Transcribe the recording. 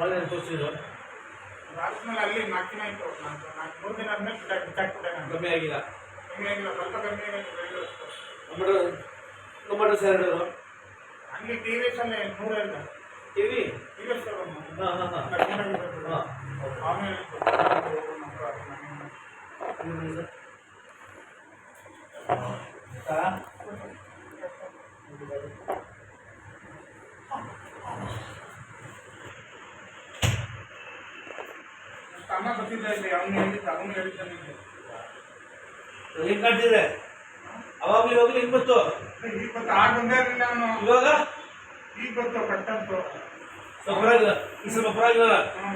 ಒಳ್ಳೆ ತೋರಿಸಿದ್ರು ರಾಜ್ಮೇಲೆ ಅಲ್ಲಿ 4 ದಿನ ಆಯಿತು. ನಾನು 3 ದಿನ ಆದ್ಮೇಲೆ ಬಿಟ್ಟಾಕ್ಬಿಟ್ಟೆ. ನಾನು ಕಮ್ಮಿ ಆಗಿಲ್ಲ. ಕಮ್ಮಿ ಆಗಿಲ್ಲ, ಸ್ವಲ್ಪ ಕಮ್ಮಿ ಆಗಿಲ್ಲ. ಟೊಮೆಟೊ ಸ್ಯಾಲಡ್ ಅಲ್ಲಿ ಟಿ ವಿ ಎಸ್ ಅಲ್ಲೇ 100 ಇಲ್ಲ ಟಿವಿ ಟಿ ವಿ ಎಸ್ ಆಮೇಲೆ ಅಮ್ಮ ಗೊತ್ತಿದ್ದ ಇಲ್ಲಿ ಅವನು ಹೇಳಿದ್ದಾನೆ. ಹೆಂಗ್ ಕಾಣ್ತಿದೆ ಅವಾಗ್ಲೂ ಇವಾಗಲೂ ಹೆಂಗ್ ಗೊತ್ತು? ಈಗ ಗೊತ್ತು, ಆಗ ಬಂದೇ ಇರಲಿಲ್ಲ ಅವನು. ಇವಾಗ ಈಗ ಗೊತ್ತು ಕಟ್ಟಂತು. ಪರವಾಗಿಲ್ಲ, ಈ ಸ್ವಲ್ಪ ಪರವಾಗಿಲ್ಲ. ಹ್ಞೂ